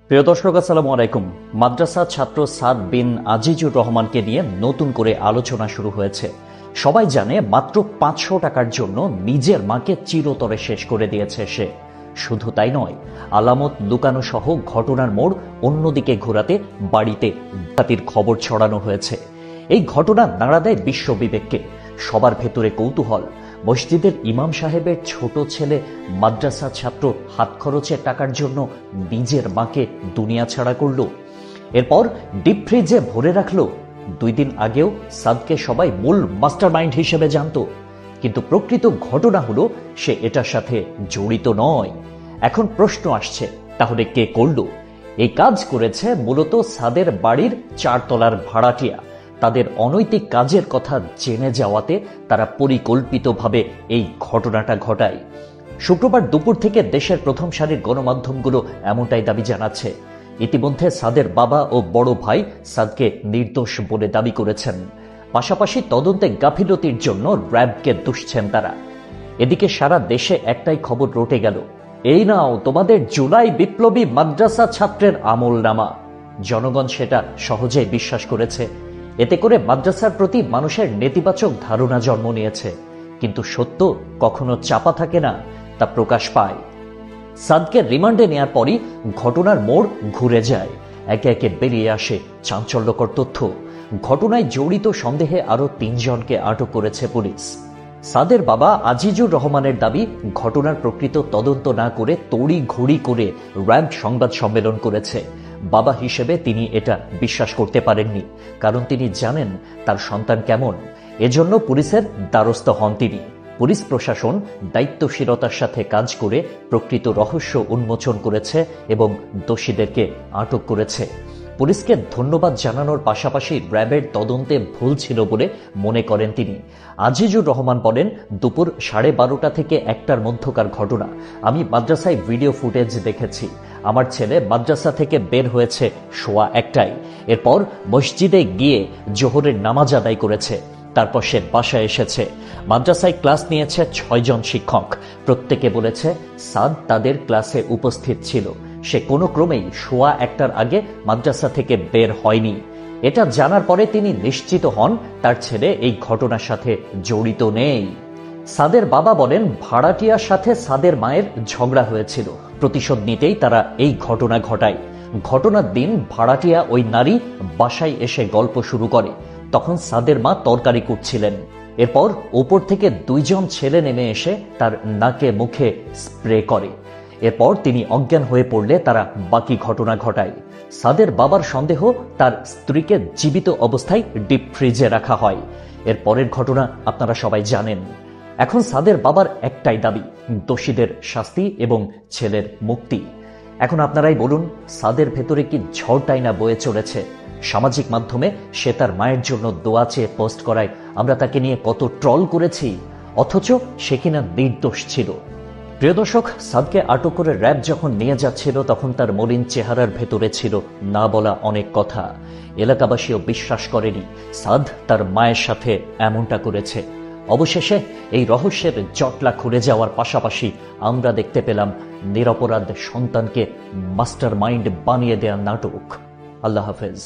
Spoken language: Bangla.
প্রিয় দর্শক, আসসালামু আলাইকুম। মাদ্রাসা ছাত্র সাদ বিন আজিজুর রহমানকে নিয়ে নতুন করে আলোচনা শুরু হয়েছে। সবাই জানে মাত্র ৫০০ টাকার জন্য নিজের মাকে চিরতরে শেষ করে দিয়েছে সে। শুধু তাই নয়, আলামত লুকানো সহ ঘটনার মোড় অন্যদিকে ঘোরাতে বাড়িতে ডাকাতির খবর ছড়ানো হয়েছে। এই ঘটনা নাড়া দেয় বিশ্ব বিবেককে। সবার ভেতরে কৌতূহল, মসজিদের ইমাম সাহেবের ছোট ছেলে মাদ্রাসা ছাত্র হাত খরচের টাকার জন্য নিজের মাকে দুনিয়া ছাড়া করল। এরপর ডিপ ফ্রিজে ভরে রাখলো। 2 দিন আগেও সাদকে সবাই মূল মাস্টারমাইন্ড হিসেবে জানত, কিন্তু প্রকৃত ঘটনা হলো সে এটার সাথে জড়িত নয়। এখন প্রশ্ন আসছে, তাহলে কে করল? এই কাজ করেছে মূলত সাদের বাড়ির 4 তলার ভাড়াটিয়া। তাদের অনৈতিক কাজের কথা জেনে যাওয়াতে তারা পরিকল্পিতভাবে এই ঘটনাটা ঘটায়। শুক্রবার দুপুর থেকে দেশের প্রথম সারির গণমাধ্যমগুলো এমনটাই দাবি জানাচ্ছে। ইতিমধ্যে সাদের বাবা ও বড় ভাই সাদকে নির্দোষ বলে দাবি করেছেন। পাশাপাশি তদন্তে গাফিলতির জন্য র্যাবকে দুষছেন তারা। এদিকে সারা দেশে একটাই খবর রটে গেল, এই নাও তোমাদের জুলাই বিপ্লবী মাদ্রাসা ছাত্রের আমলনামা। জনগণ সেটা সহজেই বিশ্বাস করেছে। এতে করে মাদ্রাসার প্রতি মানুষের নেতিবাচক ধারণা জন্ম নিয়েছে। কিন্তু সত্য কখনো চাপা থাকে না, তা প্রকাশ পায়। সাদকে রিমান্ডে নেয়ার পরই ঘটনার মোড় ঘুরে যায়। একে একে বেরিয়ে আসে চাঞ্চল্যকর তথ্য। ঘটনায় জড়িত সন্দেহে আরো 3 জনকে আটক করেছে পুলিশ। সাদের বাবা আজিজুর রহমানের দাবি, ঘটনার প্রকৃত তদন্ত না করে তড়ি ঘড়ি করে র্যাব সংবাদ সম্মেলন করেছে। বাবা হিসেবে তিনি এটা বিশ্বাস করতে পারেননি, কারণ তিনি জানেন তার সন্তান কেমন। এজন্য পুলিশের দ্বারস্থ হন তিনি। পুলিশ প্রশাসন দায়িত্বশীলতার সাথে কাজ করে প্রকৃত রহস্য উন্মোচন করেছে এবং দোষীদেরকে আটক করেছে। পুলিশকে ধন্যবাদ জানানোর পাশাপাশি র্যাবের তদন্তে ভুল ছিল বলে মনে করেন তিনি। আজিজুর রহমান বলেন, দুপুর 12:30 থেকে 1টার মধ্যকার ঘটনা। আমি মাদ্রাসায় ভিডিও ফুটেজ দেখেছি। আমার ছেলে মাদ্রাসা থেকে বের হয়েছে 1:15টায়। এরপর মসজিদে গিয়ে জোহরের নামাজ আদায় করেছে। তারপর সে বাসায় এসেছে। মাদ্রাসায় ক্লাস নিয়েছে 6 জন শিক্ষক। প্রত্যেকে বলেছে সাদ তাদের ক্লাসে উপস্থিত ছিল। সে কোনো ক্রমেই 1:15টার আগে মাদ্রাসা থেকে বের হয়নি। এটা জানার পরে তিনি নিশ্চিত হন তার ছেলে এই ঘটনার সাথে জড়িত নেই। সাদের বাবা বলেন, ভাড়াটিয়ার সাথে সাদের মায়ের ঝগড়া হয়েছিল। প্রতিশোধ নিতেই তারা এই ঘটনা ঘটায়। ঘটনার দিন ভাড়াটিয়া ওই নারী বাসায় এসে গল্প শুরু করে। তখন সাদের মা তরকারি কুটছিলেন। এরপর ওপর থেকে 2 জন ছেলে নেমে এসে তার নাকে মুখে স্প্রে করে। এরপর তিনি অজ্ঞান হয়ে পড়লে তারা বাকি ঘটনা ঘটায়। সাদের বাবার সন্দেহ, তার স্ত্রীকে জীবিত অবস্থায় ডিপ ফ্রিজে রাখা হয়। এর পরের ঘটনা আপনারা সবাই জানেন। এখন সাদের বাবার একটাই দাবি, দোষীদের শাস্তি এবং ছেলের মুক্তি। এখন আপনারাই বলুন, সাদের ভেতরে কি ঝড়টাই না বয়ে চলেছে? সামাজিক মাধ্যমে সে তার মায়ের জন্য দোয়া চেয়ে পোস্ট করায় আমরা তাকে নিয়ে কত ট্রল করেছি, অথচ সে কিনা নির্দোষ ছিল। প্রিয় দর্শক, সাদকে আটক করে র্যাব যখন নিয়ে যাচ্ছিল তখন তার মলিন চেহারার ভেতরে ছিল না বলা অনেক কথা। এলাকাবাসীও বিশ্বাস করেনি সাদ তার মায়ের সাথে এমনটা করেছে। অবশেষে এই রহস্যের জটলা খুলে যাওয়ার পাশাপাশি আমরা দেখতে পেলাম নিরপরাধ সন্তানকে মাস্টার মাইন্ড বানিয়ে দেওয়ার নাটক। আল্লাহ হাফেজ।